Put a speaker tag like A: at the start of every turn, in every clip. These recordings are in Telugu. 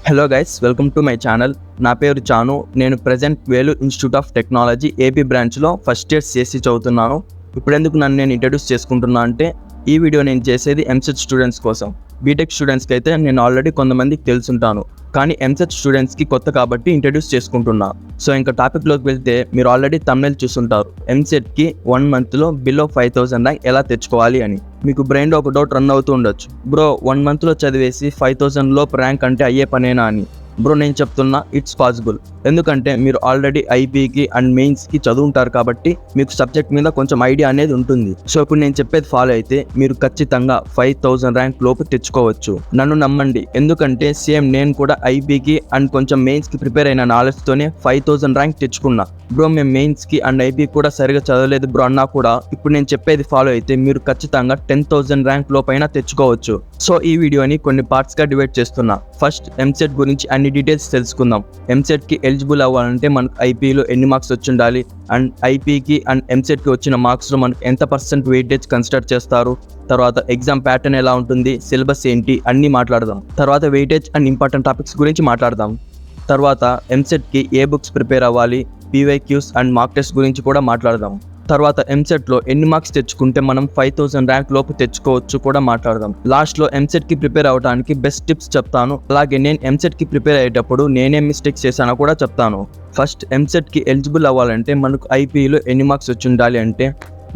A: Hello guys, welcome to my channel. నా పేరు చాను. నేను present Vellore institute of technology AP బ్రాంచ్లో ఫస్ట్ ఇయర్ సిఎస్సి చదువుతున్నాను. ఇప్పుడెందుకు నన్ను నేను ఇంట్రడ్యూస్ చేసుకుంటున్నా అంటే, ఈ వీడియో నేను చేసేది ఎంసెట్ స్టూడెంట్స్ కోసం. బీటెక్ స్టూడెంట్స్కి అయితే నేను ఆల్రెడీ కొంతమందికి తెలుసుంటాను, కానీ ఎంసెట్ స్టూడెంట్స్కి కొత్త కాబట్టి ఇంట్రడ్యూస్ చేసుకుంటున్నా. సో ఇంకా టాపిక్లోకి వెళ్తే, మీరు ఆల్రెడీ థంబ్నెయిల్ చూస్తుంటారు, ఎంసెట్కి 1 మంత్లో బిలో 5000 ర్యాంక్ ఎలా తెచ్చుకోవాలి అని. మీకు బ్రెయిన్లో ఒక డౌట్ రన్ అవుతూ ఉండొచ్చు, బ్రో 1 మంత్లో చదివేసి 5000 లోపు ర్యాంక్ అంటే అయ్యే పనేనా అని. బ్రో నేను చెప్తున్నా, ఇట్స్ పాసిబుల్. ఎందుకంటే మీరు ఆల్రెడీ ఐపీకి అండ్ మెయిన్స్కి చదువుంటారు కాబట్టి మీకు సబ్జెక్ట్ మీద కొంచెం ఐడియా అనేది ఉంటుంది. సో ఇప్పుడు నేను చెప్పేది ఫాలో అయితే మీరు ఖచ్చితంగా 5000 ర్యాంక్ లోపు తెచ్చుకోవచ్చు. నన్ను నమ్మండి, ఎందుకంటే సేమ్ నేను కూడా ఐపీకి అండ్ కొంచెం మెయిన్స్కి ప్రిపేర్ అయిన నాలెడ్జ్తోనే 5000 ర్యాంక్ తెచ్చుకున్నా. బ్రో మేము మెయిన్స్కి అండ్ ఐపీకి కూడా సరిగా చదవలేదు బ్రో అన్నా కూడా, ఇప్పుడు నేను చెప్పేది ఫాలో అయితే మీరు ఖచ్చితంగా 10,000 ర్యాంక్ లోపైనా తెచ్చుకోవచ్చు. సో ఈ వీడియోని కొన్ని పార్ట్స్గా డివైడ్ చేస్తున్నా. ఫస్ట్ ఎంసెట్ గురించి అన్ని డీటెయిల్స్ తెలుసుకుందాం. ఎంసెట్కి ఎలిజిబుల్ అవ్వాలంటే మనకు ఐపీలో ఎన్ని మార్క్స్ వచ్చి ఉండాలి, అండ్ ఐపీకి అండ్ ఎంసెట్కి వచ్చిన మార్క్స్లో మనకు ఎంత % వెయిటేజ్ కన్సిడర్ చేస్తారు, తర్వాత ఎగ్జామ్ ప్యాటర్న్ ఎలా ఉంటుంది, సిలబస్ ఏంటి అన్నీ మాట్లాడదాం. తర్వాత వెయిటేజ్ అండ్ ఇంపార్టెంట్ టాపిక్స్ గురించి మాట్లాడదాం. తర్వాత ఎంసెట్కి ఏ బుక్స్ ప్రిపేర్ అవ్వాలి, పీవైక్యూస్ అండ్ మార్క్ టెస్ట్ గురించి కూడా మాట్లాడదాం. తర్వాత ఎంసెట్లో ఎన్ని మార్క్స్ తెచ్చుకుంటే మనం 5000 ర్యాంక్ లోపు తెచ్చుకోవచ్చు కూడా మాట్లాడదాం. లాస్ట్లో ఎంసెట్కి ప్రిపేర్ అవ్వడానికి బెస్ట్ టిప్స్ చెప్తాను. అలాగే నేను ఎంసెట్కి ప్రిపేర్ అయ్యేటప్పుడు నేనేం మిస్టేక్స్ చేశానో కూడా చెప్తాను. ఫస్ట్ ఎంసెట్కి ఎలిజిబుల్ అవ్వాలంటే మనకు ఐపీలో ఎన్ని మార్క్స్ వచ్చి ఉండాలి అంటే,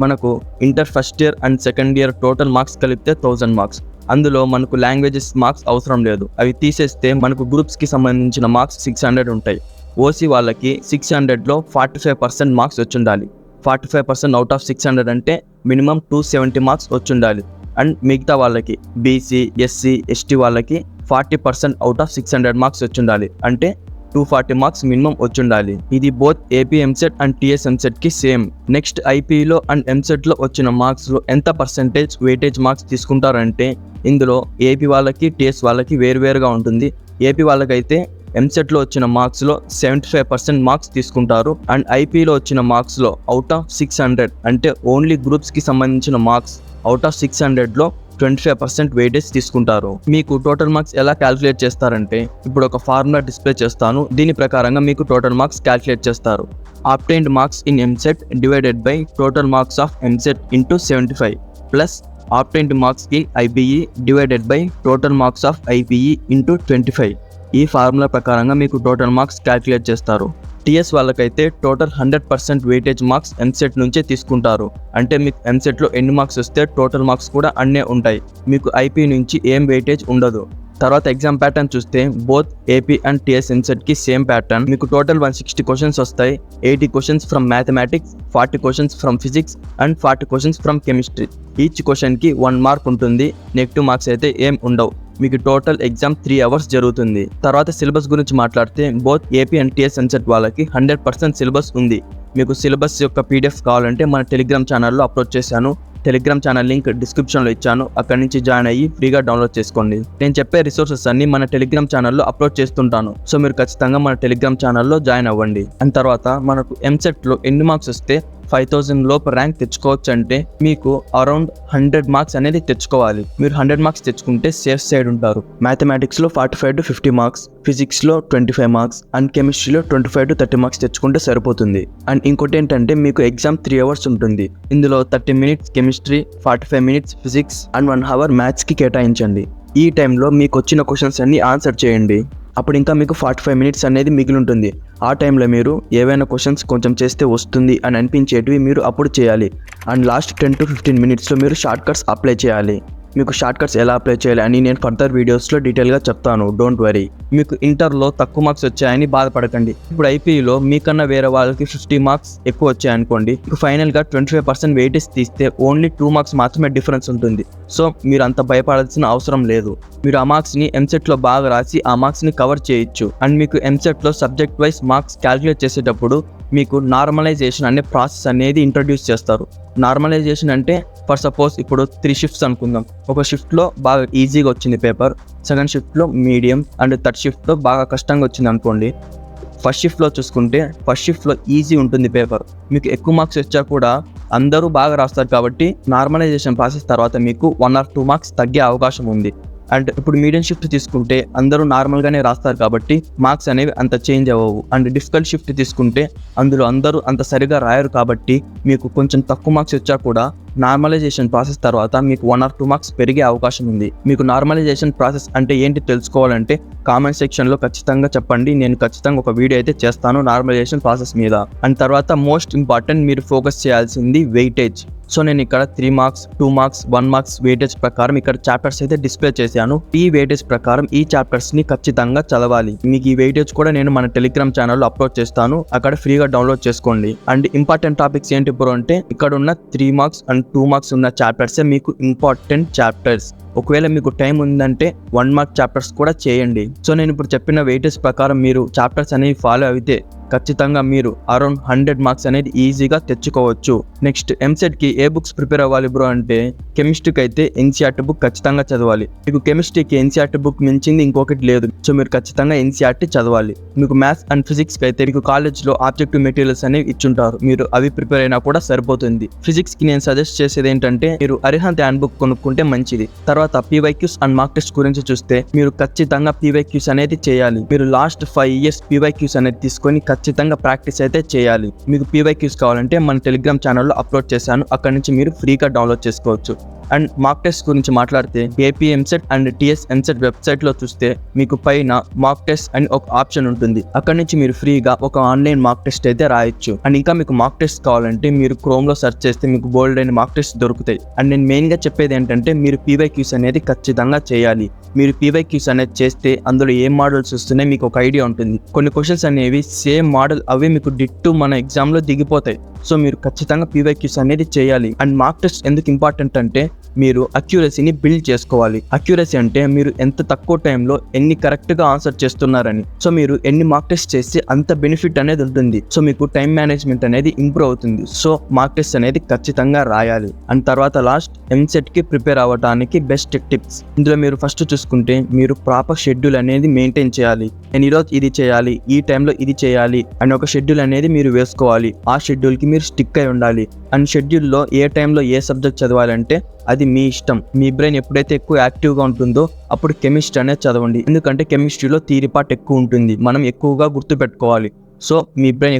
A: మనకు inter first year and second year total marks కలిపితే 1000 మార్క్స్. అందులో మనకు లాంగ్వేజెస్ మార్క్స్ అవసరం లేదు, అవి తీసేస్తే మనకు గ్రూప్స్కి సంబంధించిన మార్క్స్ 600 ఉంటాయి. ఓసీ వాళ్ళకి 600లో 45% మార్క్స్ వచ్చి ఉండాలి. 45% అవుట్ ఆఫ్ 600 అంటే మినిమం 270 మార్క్స్ వచ్చి ఉండాలి. అండ్ మిగతా వాళ్ళకి బీసీ, ఎస్సీ, ఎస్టీ వాళ్ళకి 40% అవుట్ ఆఫ్ 600 మార్క్స్ వచ్చి ఉండాలి, అంటే 240 మార్క్స్ మినిమం వచ్చి ఉండాలి. ఇది both AP EAMCET and TS ఎంసెట్కి సేమ్. నెక్స్ట్ ఐపీలో అండ్ ఎంసెట్లో వచ్చిన మార్క్స్లో ఎంత % వెయిటేజ్ మార్క్స్ తీసుకుంటారంటే, ఇందులో ఏపీ వాళ్ళకి టీఎస్ వాళ్ళకి వేరువేరుగా ఉంటుంది. ఏపీ వాళ్ళకైతే ఎంసెట్లో వచ్చిన మార్క్స్లో 75% మార్క్స్ తీసుకుంటారు, అండ్ ఐపీలో వచ్చిన మార్క్స్లో అవుట్ ఆఫ్ 600 అంటే ఓన్లీ గ్రూప్స్కి సంబంధించిన మార్క్స్ అవుట్ ఆఫ్ 600లో 25% వెయిటేజ్ తీసుకుంటారు. మీకు టోటల్ మార్క్స్ ఎలా క్యాలిక్యులేట్ చేస్తారంటే, ఇప్పుడు ఒక ఫార్ములా డిస్ప్లే చేస్తాను, దీని ప్రకారంగా మీకు టోటల్ మార్క్స్ క్యాలిక్యులేట్ చేస్తారు. Obtained marks in EAMCET divided by total marks of EAMCET into 75 plus obtained marks in IPE divided by total marks of IPE into 25. ఈ ఫార్ములా ప్రకారంగా మీకు టోటల్ మార్క్స్ క్యాలిక్యులేట్ చేస్తారు. టీఎస్ వాళ్ళకైతే టోటల్ 100% వెయిటేజ్ మార్క్స్ ఎంసెట్ నుంచే తీసుకుంటారు, అంటే మీకు ఎంసెట్లో ఎన్ని మార్క్స్ వస్తే టోటల్ మార్క్స్ కూడా అన్నే ఉంటాయి, మీకు ఐపీ నుంచి ఏం వెయిటేజ్ ఉండదు. తర్వాత ఎగ్జామ్ ప్యాటర్న్ చూస్తే బోత్ ఏపీ అండ్ టీఎస్ ఎంసెట్కి సేమ్ ప్యాటర్న్. మీకు టోటల్ 160 క్వశ్చన్స్ వస్తాయి. 80 questions from mathematics, 40 questions from physics and 40 questions from chemistry. Each క్వశ్చన్కి 1 మార్క్ ఉంటుంది, నెగిటివ్ మార్క్స్ అయితే ఏం ఉండవు. మీకు టోటల్ ఎగ్జామ్ 3 అవర్స్ జరుగుతుంది. తర్వాత సిలబస్ గురించి మాట్లాడితే, both AP and TS EAMCET వాళ్ళకి 100% సిలబస్ ఉంది. మీకు సిలబస్ యొక్క పీడిఎఫ్ కావాలంటే మన టెలిగ్రామ్ ఛానల్లో అప్లోడ్ చేశాను. టెలిగ్రామ్ ఛానల్ లింక్ డిస్క్రిప్షన్లో ఇచ్చాను, అక్కడి నుంచి జాయిన్ అయ్యి ఫ్రీగా డౌన్లోడ్ చేసుకోండి. నేను చెప్పే రిసోర్సెస్ అన్ని మన టెలిగ్రామ్ ఛానల్లో అప్లోడ్ చేస్తుంటాను, సో మీరు ఖచ్చితంగా మన టెలిగ్రామ్ ఛానల్లో జాయిన్ అవ్వండి. అండ్ తర్వాత మనకు ఎంసెట్లో ఎన్ని మార్క్స్ వస్తే 5000 లోపు ర్యాంక్ తెచ్చుకోవచ్చు అంటే, మీకు అరౌండ్ 100 మార్క్స్ అనేది తెచ్చుకోవాలి. మీరు 100 మార్క్స్ తెచ్చుకుంటే సేఫ్ సైడ్ ఉంటారు. మ్యాథమెటిక్స్లో 45 to 50 మార్క్స్, ఫిజిక్స్లో 25 మార్క్స్ అండ్ కెమిస్ట్రీలో 25 to 30 మార్క్స్ తెచ్చుకుంటే సరిపోతుంది. అండ్ ఇంకోటి ఏంటంటే, మీకు ఎగ్జామ్ 3 అవర్స్ ఉంటుంది. ఇందులో 30 minutes chemistry, 45 minutes physics and 1 hour మ్యాథ్స్కి కేటాయించండి. ఈ టైంలో మీకు వచ్చిన క్వశ్చన్స్ అన్ని ఆన్సర్ చేయండి. అప్పుడు ఇంకా మీకు 45 మినిట్స్ అనేది మిగిలి ఉంటుంది. ఆ టైంలో మీరు ఏవైనా క్వశ్చన్స్ కొంచెం చేస్తే వస్తుంది అని అనిపించేటివి మీరు అప్పుడు చేయాలి. అండ్ లాస్ట్ 10 to 15 మినిట్స్లో మీరు షార్ట్ కట్స్ అప్లై చేయాలి. మీకు షార్ట్ కట్స్ ఎలా అప్లై చేయాలి అని నేను ఫర్దర్ వీడియోస్లో డీటెయిల్గా చెప్తాను, డోంట్ వరీ. మీకు ఇంటర్లో తక్కువ మార్క్స్ వచ్చాయని బాధపడకండి. ఇప్పుడు ఐపీలో మీకన్నా వేరే వాళ్ళకి 50 మార్క్స్ ఎక్కువ వచ్చాయనుకోండి, మీకు ఫైనల్గా 25% వెయిటేజ్ తీస్తే ఓన్లీ 2 మార్క్స్ మాత్రమే డిఫరెన్స్ ఉంటుంది. సో మీరు అంత భయపడాల్సిన అవసరం లేదు. మీరు ఆ మార్క్స్ని ఎంసెట్లో బాగా రాసి ఆ మార్క్స్ని కవర్ చేయొచ్చు. అండ్ మీకు ఎంసెట్లో సబ్జెక్ట్ వైజ్ మార్క్స్ క్యాలిక్యులేట్ చేసేటప్పుడు మీకు నార్మలైజేషన్ అనే ప్రాసెస్ అనేది ఇంట్రడ్యూస్ చేస్తారు. నార్మలైజేషన్ అంటే, ఫర్ సపోజ్ ఇప్పుడు 3 షిఫ్ట్స్ అనుకుందాం. ఒక షిఫ్ట్లో బాగా ఈజీగా వచ్చింది పేపర్, సెకండ్ షిఫ్ట్లో మీడియం అండ్ థర్డ్ షిఫ్ట్లో బాగా కష్టంగా వచ్చింది అనుకోండి. ఫస్ట్ షిఫ్ట్లో చూసుకుంటే ఫస్ట్ షిఫ్ట్లో ఈజీ ఉంటుంది పేపర్, మీకు ఎక్కువ మార్క్స్ వచ్చా కూడా అందరూ బాగా రాస్తారు కాబట్టి నార్మలైజేషన్ ప్రాసెస్ తర్వాత మీకు 1 or 2 మార్క్స్ తగ్గే అవకాశం ఉంది. అండ్ ఇప్పుడు మీడియం షిఫ్ట్ తీసుకుంటే అందరూ నార్మల్గానే రాస్తారు కాబట్టి మార్క్స్ అనేవి అంత చేంజ్ అవ్వవు. అండ్ డిఫికల్ట్ షిఫ్ట్ తీసుకుంటే అందులో అందరూ అంత సరిగా రాయరు కాబట్టి మీకు కొంచెం తక్కువ మార్క్స్ వచ్చా కూడా నార్మలైజేషన్ ప్రాసెస్ తర్వాత మీకు 1 or 2 మార్క్స్ పెరిగే అవకాశం ఉంది. మీకు నార్మలైజేషన్ ప్రాసెస్ అంటే ఏంటి తెలుసుకోవాలంటే కామెంట్ సెక్షన్లో ఖచ్చితంగా చెప్పండి. నేను ఖచ్చితంగా ఒక వీడియో అయితే చేస్తాను నార్మలైజేషన్ ప్రాసెస్ మీద. అండ్ తర్వాత మోస్ట్ ఇంపార్టెంట్ మీరు ఫోకస్ చేయాల్సింది వెయిటేజ్. సో నేను ఇక్కడ 3 మార్క్స్ 2 మార్క్స్ 1 మార్క్స్ వెయిటేజ్ ప్రకారం ఇక్కడ చాప్టర్స్ అయితే డిస్ప్లే చేశాను. ఈ వెయిటేజ్ ప్రకారం ఈ చాప్టర్స్ ని ఖచ్చితంగా చదవాలి. మీకు ఈ వెయిటేజ్ కూడా నేను మన టెలిగ్రామ్ ఛానల్లో అప్లోడ్ చేస్తాను, అక్కడ ఫ్రీగా డౌన్లోడ్ చేసుకోండి. అండ్ ఇంపార్టెంట్ టాపిక్స్ ఏంటి బ్రో అంటే ఇక్కడ ఉన్న 3 మార్క్స్ అండ్ 2 మార్క్స్ ఉన్న చాప్టర్సే మీకు ఇంపార్టెంట్ చాప్టర్స్. ఒకవేళ మీకు టైం ఉందంటే 1 మార్క్ చాప్టర్స్ కూడా చేయండి. సో నేను ఇప్పుడు చెప్పిన వెయిటేజ్ ప్రకారం మీరు చాప్టర్స్ అనేవి ఫాలో అయితే ఖచ్చితంగా మీరు అరౌండ్ 100 మార్క్స్ అనేది ఈజీగా తెచ్చుకోవచ్చు. నెక్స్ట్ ఎంసెట్కి ఏ బుక్స్ ప్రిపేర్ అవ్వాలి బ్రో అంటే కెమిస్ట్రీకి అయితే ఎన్సీఆర్టీ బుక్ ఖచ్చితంగా చదవాలి. మీకు కెమిస్ట్రీకి ఎన్సీఆర్టీ బుక్ మించింది ఇంకొకటి లేదు. సో మీరు ఖచ్చితంగా ఎన్సీఆర్టీ చదవాలి. మీకు మ్యాథ్స్ అండ్ ఫిజిక్స్కి అయితే మీకు కాలేజ్లో ఆబ్జెక్టివ్ మెటీరియల్స్ అనేవి ఇచ్చుంటారు, మీరు అవి ప్రిపేర్ అయినా కూడా సరిపోతుంది. ఫిజిక్స్కి నేను సజెస్ట్ చేసేది ఏంటంటే మీరు అరిహంత్ హ్యాండ్ బుక్ కొనుక్కుంటే మంచిది. తర్వాత పీవైక్యూస్ అండ్ మార్క్ టెస్ట్ గురించి చూస్తే మీరు ఖచ్చితంగా పీవైక్యూస్ అనేది చేయాలి. మీరు లాస్ట్ 5 years పీవైక్యూస్ అనేది తీసుకొని ఖచ్చితంగా ప్రాక్టీస్ అయితే చేయాలి. మీకు పీవైక్యూస్ కావాలంటే మన టెలిగ్రామ్ ఛానల్లో అప్లోడ్ చేశాను, అక్కడ నుంచి మీరు ఫ్రీగా డౌన్లోడ్ చేసుకోవచ్చు. అండ్ మార్క్ టెస్ట్ గురించి మాట్లాడితే AP EAMCET and TS EAMCET వెబ్సైట్లో చూస్తే మీకు పైన మార్క్ టెస్ట్ అని ఒక ఆప్షన్ ఉంటుంది, అక్కడ నుంచి మీరు ఫ్రీగా ఒక ఆన్లైన్ మార్క్ టెస్ట్ అయితే రాయొచ్చు. అండ్ ఇంకా మీకు మార్క్ టెస్ట్ కావాలంటే మీరు క్రోమ్లో సెర్చ్ చేస్తే మీకు బోల్డ్ అయిన మార్క్ టెస్ట్ దొరుకుతాయి. అండ్ నేను మెయిన్గా చెప్పేది ఏంటంటే మీరు పీవైక్యూస్ అనేది ఖచ్చితంగా చేయాలి. మీరు పీవైక్యూస్ అనేది చేస్తే అందులో ఏ మోడల్స్ వస్తున్నాయి మీకు ఒక ఐడియా ఉంటుంది. కొన్ని క్వశ్చన్స్ అనేవి సేమ్ మోడల్ అవే మీకు డిట్టు మన ఎగ్జామ్లో దిగిపోతాయి. సో మీరు ఖచ్చితంగా పీవైక్యూస్ అనేది చేయాలి. అండ్ మార్క్ టెస్ట్ ఎందుకు ఇంపార్టెంట్ అంటే మీరు అక్యురసీని బిల్డ్ చేసుకోవాలి. అక్యురసీ అంటే మీరు ఎంత తక్కువ టైంలో ఎన్ని కరెక్ట్గా ఆన్సర్ చేస్తున్నారని. సో మీరు ఎన్ని మార్క్ టెస్ట్ చేస్తే అంత బెనిఫిట్ అనేది ఉంటుంది. సో మీకు టైం మేనేజ్మెంట్ అనేది ఇంప్రూవ్ అవుతుంది. సో మార్క్ టెస్ట్ అనేది ఖచ్చితంగా రాయాలి. అండ్ తర్వాత లాస్ట్ ఎంసెట్కి ప్రిపేర్ అవ్వడానికి బెస్ట్ టిప్స్. ఇందులో మీరు ఫస్ట్ చూసుకుంటే మీరు ప్రాపర్ షెడ్యూల్ అనేది మెయింటైన్ చేయాలి. నేను ఈరోజు ఇది చేయాలి, ఈ టైంలో ఇది చేయాలి అని ఒక షెడ్యూల్ అనేది మీరు వేసుకోవాలి. ఆ షెడ్యూల్కి మీరు స్టిక్ అయి ఉండాలి. అండ్ షెడ్యూల్లో ఏ టైంలో ఏ సబ్జెక్ట్ చదవాలంటే అది మీ ఇష్టం. మీ బ్రెయిన్ ఎప్పుడైతే ఎక్కువ యాక్టివ్గా ఉంటుందో అప్పుడు కెమిస్ట్రీ అనేది చదవండి. ఎందుకంటే కెమిస్ట్రీలో థియరీ పార్ట్ ఎక్కువ ఉంటుంది, మనం ఎక్కువగా గుర్తుపెట్టుకోవాలి. సో మీ బ్రెయిన్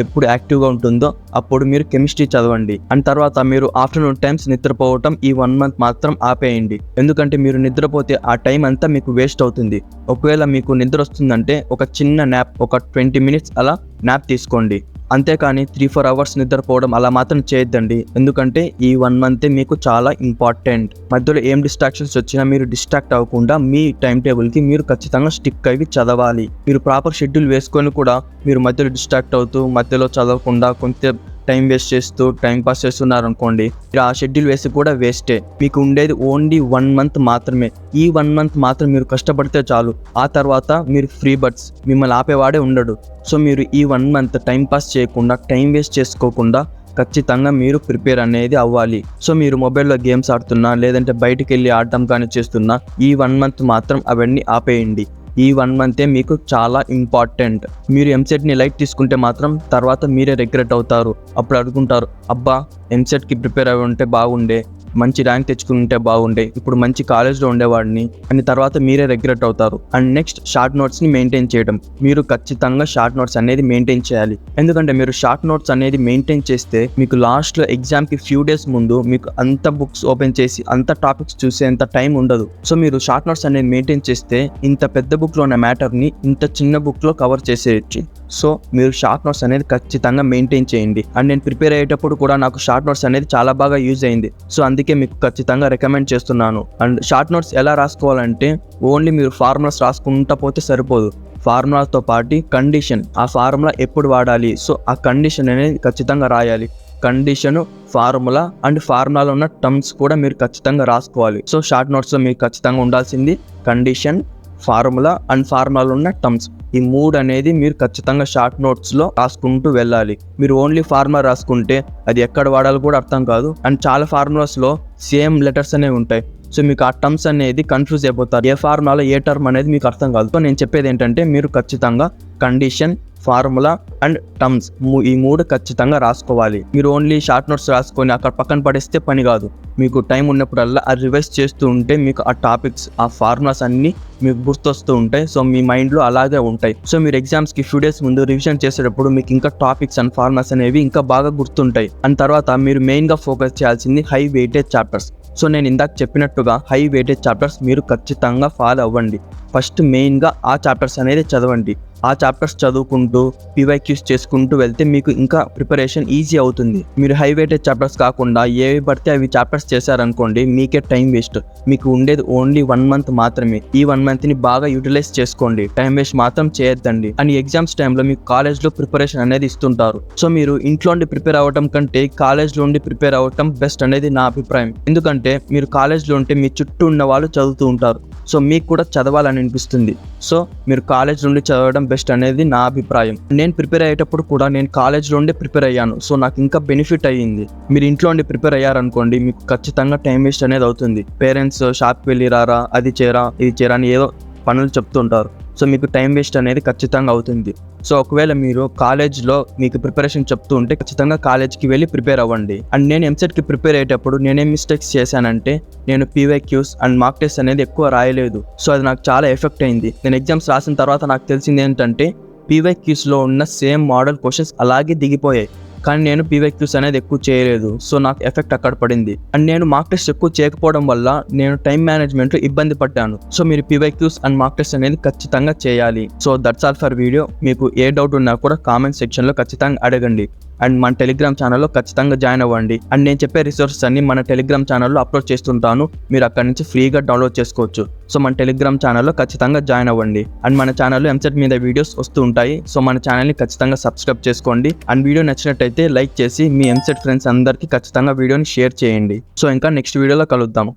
A: ఎప్పుడు యాక్టివ్గా ఉంటుందో అప్పుడు మీరు కెమిస్ట్రీ చదవండి. అండ్ తర్వాత మీరు ఆఫ్టర్నూన్ టైమ్స్ నిద్రపోవటం ఈ 1 month మాత్రం ఆపేయండి. ఎందుకంటే మీరు నిద్రపోతే ఆ టైం అంతా మీకు వేస్ట్ అవుతుంది. ఒకవేళ మీకు నిద్ర వస్తుందంటే ఒక చిన్న న్యాప్, ఒక 20 minutes అలా న్యాప్ తీసుకోండి. అంతేకాని 3-4 hours నిద్రపోవడం అలా మాత్రం చేయొద్దండి. ఎందుకంటే ఈ 1 month మీకు చాలా ఇంపార్టెంట్. మధ్యలో ఏం డిస్ట్రాక్షన్స్ వచ్చినా మీరు డిస్ట్రాక్ట్ అవ్వకుండా మీ టైం టేబుల్కి మీరు ఖచ్చితంగా స్టిక్ అయ్యి చదవాలి. మీరు ప్రాపర్ షెడ్యూల్ వేసుకొని కూడా మీరు మధ్యలో డిస్ట్రాక్ట్ అవుతూ మధ్యలో చదవకుండా కొంచెం టైం వేస్ట్ చేస్తూ టైం పాస్ చేస్తున్నారు అనుకోండి, మీరు ఆ షెడ్యూల్ వేసి కూడా వేస్టే. మీకు ఉండేది ఓన్లీ 1 month మాత్రమే. ఈ 1 month మాత్రం మీరు కష్టపడితే చాలు. ఆ తర్వాత మీరు ఫ్రీ బర్డ్స్, మిమ్మల్ని ఆపేవాడే ఉండడు. సో మీరు ఈ 1 month టైం పాస్ చేయకుండా టైం వేస్ట్ చేసుకోకుండా ఖచ్చితంగా మీరు ప్రిపేర్ అనేది అవ్వాలి. సో మీరు మొబైల్లో గేమ్స్ ఆడుతున్నా లేదంటే బయటికి వెళ్ళి ఆడటం కానీ చేస్తున్నా ఈ 1 month మాత్రం అవన్నీ ఆపేయండి. ఈ 1 month మీకు చాలా ఇంపార్టెంట్. మీరు ఎంసెట్ని లైట్ తీసుకుంటే మాత్రం తర్వాత మీరే రిగ్రెట్ అవుతారు. అప్పుడు అనుకుంటారు, అబ్బా ఎంసెట్కి ప్రిపేర్ అయి ఉంటే బాగుండే, మంచి ర్యాంక్ తెచ్చుకుంటే బాగుండే, ఇప్పుడు మంచి కాలేజ్లో ఉండేవాడిని అని తర్వాత మీరే రిగ్రెట్ అవుతారు. అండ్ నెక్స్ట్ షార్ట్ నోట్స్ని మెయింటైన్ చేయడం. మీరు ఖచ్చితంగా షార్ట్ నోట్స్ అనేది మెయింటైన్ చేయాలి. ఎందుకంటే మీరు షార్ట్ నోట్స్ అనేది మెయింటైన్ చేస్తే మీకు లాస్ట్లో ఎగ్జామ్కి ఫ్యూ డేస్ ముందు మీకు అంత బుక్స్ ఓపెన్ చేసి అంత టాపిక్స్ చూసేంత టైం ఉండదు. సో మీరు షార్ట్ నోట్స్ అనేది మెయింటైన్ చేస్తే ఇంత పెద్ద బుక్లో ఉన్న మ్యాటర్ని ఇంత చిన్న బుక్లో కవర్ చేసేయచ్చు. సో మీరు షార్ట్ నోట్స్ అనేది ఖచ్చితంగా మెయింటైన్ చేయండి. అండ్ నేను ప్రిపేర్ అయ్యేటప్పుడు కూడా నాకు షార్ట్ నోట్స్ అనేది చాలా బాగా యూజ్ అయింది. సో అందుకే మీకు ఖచ్చితంగా రికమెండ్ చేస్తున్నాను. అండ్ షార్ట్ నోట్స్ ఎలా రాసుకోవాలంటే ఓన్లీ మీరు ఫార్ములాస్ రాసుకుంటా పోతే సరిపోదు. ఫార్ములాతో పాటు కండిషన్, ఆ ఫార్ములా ఎప్పుడు వాడాలి, సో ఆ కండిషన్ అనేది ఖచ్చితంగా రాయాలి. కండిషన్, ఫార్ములా అండ్ ఫార్ములాలో ఉన్న టర్మ్స్ కూడా మీరు ఖచ్చితంగా రాసుకోవాలి. సో షార్ట్ నోట్స్లో మీకు ఖచ్చితంగా ఉండాల్సింది కండిషన్, ఫార్ములా అండ్ ఫార్ములాలో ఉన్న టర్మ్స్. ఈ 3 అనేది మీరు ఖచ్చితంగా షార్ట్ నోట్స్లో రాసుకుంటూ వెళ్ళాలి. మీరు ఓన్లీ ఫార్ములా రాసుకుంటే అది ఎక్కడ వాడాలో కూడా అర్థం కాదు. అండ్ చాలా ఫార్ములాస్లో సేమ్ లెటర్స్ అనేవి ఉంటాయి. సో మీకు ఆ టర్మ్స్ అనేది కన్ఫ్యూజ్ అయిపోతారు. ఏ ఫార్ములాలో ఏ టర్మ్ అనేది మీకు అర్థం కాదు. సో నేను చెప్పేది ఏంటంటే మీరు ఖచ్చితంగా కండిషన్, ఫార్ములా అండ్ టర్మ్స్ ఈ 3 ఖచ్చితంగా రాసుకోవాలి. మీరు ఓన్లీ షార్ట్ నోట్స్ రాసుకొని అక్కడ పక్కన పడేస్తే పని కాదు. మీకు టైం ఉన్నప్పుడల్లా అది రివైజ్ చేస్తూ ఉంటే మీకు ఆ టాపిక్స్, ఆ ఫార్ములాస్ అన్నీ మీకు గుర్తొస్తూ ఉంటాయి. సో మీ మైండ్లో అలాగే ఉంటాయి. సో మీరు ఎగ్జామ్స్కి ఫ్యూ డేస్ ముందు రివిజన్ చేసేటప్పుడు మీకు ఇంకా టాపిక్స్ అండ్ ఫార్ములాస్ అనేవి ఇంకా బాగా గుర్తుంటాయి. అండ్ తర్వాత మీరు మెయిన్గా ఫోకస్ చేయాల్సింది హై వెయిటేజ్ చాప్టర్స్. సో నేను ఇందాక చెప్పినట్టుగా హై వెయిటేజ్ చాప్టర్స్ మీరు ఖచ్చితంగా ఫాలో అవ్వండి. ఫస్ట్ మెయిన్గా ఆ చాప్టర్స్ అనేది చదవండి. ఆ చాప్టర్స్ చదువుకుంటూ PYQs చేసుకుంటూ వెళ్తే మీకు ఇంకా ప్రిపరేషన్ ఈజీ అవుతుంది. మీరు హై వెయిటేజ్ చాప్టర్స్ కాకుండా ఏవి పడితే అవి చాప్టర్స్ చేశారనుకోండి, మీకే టైం వేస్ట్. మీకు ఉండేది ఓన్లీ 1 మంత్ మాత్రమే. ఈ 1 మంత్ని బాగా యూటిలైజ్ చేసుకోండి. టైం వేస్ట్ మాత్రం చేయొద్దండి. అండ్ ఎగ్జామ్స్ టైంలో మీకు కాలేజ్లో ప్రిపరేషన్ అనేది ఇస్తుంటారు. సో మీరు ఇంట్లో ఉండి ప్రిపేర్ అవ్వడం కంటే కాలేజ్లో ఉండి ప్రిపేర్ అవ్వటం బెస్ట్ అనేది నా అభిప్రాయం. ఎందుకంటే మీరు కాలేజ్లో ఉంటే మీ చుట్టూ ఉన్న వాళ్ళు చదువుతూ ఉంటారు. సో మీకు కూడా చదవాలని అనిపిస్తుంది. సో మీరు కాలేజ్ నుండి చదవడం బెస్ట్ అనేది నా అభిప్రాయం. నేను ప్రిపేర్ అయ్యేటప్పుడు కూడా నేను కాలేజ్లో ఉండి ప్రిపేర్ అయ్యాను. సో నాకు ఇంకా బెనిఫిట్ అయ్యింది. మీరు ఇంట్లో ఉండి ప్రిపేర్ అయ్యారనుకోండి, మీకు ఖచ్చితంగా టైం వేస్ట్ అనేది అవుతుంది. పేరెంట్స్ షాప్కి వెళ్ళి రారా, అది చేరా, ఇది చేరా అని ఏదో పనులు చెప్తుంటారు. సో మీకు టైం వేస్ట్ అనేది ఖచ్చితంగా అవుతుంది. సో ఒకవేళ మీరు కాలేజ్లో మీకు ప్రిపరేషన్ చెప్తూ ఉంటే ఖచ్చితంగా కాలేజ్కి వెళ్ళి ప్రిపేర్ అవ్వండి. అండ్ నేను ఎంసెట్కి ప్రిపేర్ అయ్యేటప్పుడు నేనేం మిస్టేక్స్ చేశానంటే, నేను PYQs అండ్ మార్క్ టెస్ట్ అనేది ఎక్కువ రాయలేదు. సో అది నాకు చాలా ఎఫెక్ట్ అయింది. నేను ఎగ్జామ్స్ రాసిన తర్వాత నాకు తెలిసింది ఏంటంటే, PYQsలో ఉన్న సేమ్ మోడల్ క్వశ్చన్స్ అలాగే దిగిపోయాయి. కానీ నేను PYQs అనేది ఎక్కువ చేయలేదు. సో నాకు ఎఫెక్ట్ అక్కడ పడింది. అండ్ నేను మార్క్ టెస్ట్ ఎక్కువ చేయకపోవడం వల్ల నేను టైం మేనేజ్మెంట్లో ఇబ్బంది పడ్డాను. సో మీరు PYQs అండ్ మార్క్ టెస్ట్ అనేది ఖచ్చితంగా చేయాలి. So that's all for video. మీకు ఏ డౌట్ ఉన్నా కూడా కామెంట్ సెక్షన్లో ఖచ్చితంగా అడగండి. అండ్ మన టెలిగ్రామ్ ఛానల్లో ఖచ్చితంగా జాయిన్ అవ్వండి. అండ్ నేను చెప్పే రిసోర్సెస్ అన్ని మన టెలిగ్రామ్ ఛానల్లో అప్లోడ్ చేస్తుంటాను. మీరు అక్కడి నుంచి ఫ్రీగా డౌన్లోడ్ చేసుకోవచ్చు. సో మన టెలిగ్రామ్ ఛానల్లో ఖచ్చితంగా జాయిన్ అవ్వండి. అండ్ మన ఛానల్లో ఎంసెట్ మీద వీడియోస్ వస్తూ ఉంటాయి. సో మన ఛానల్ని ఖచ్చితంగా సబ్స్క్రైబ్ చేసుకోండి. అండ్ వీడియో నచ్చినట్టయితే లైక్ చేసి మీ ఎంసెట్ ఫ్రెండ్స్ అందరికీ ఖచ్చితంగా వీడియోని షేర్ చేయండి. సో ఇంకా నెక్స్ట్ వీడియోలో కలుద్దాము.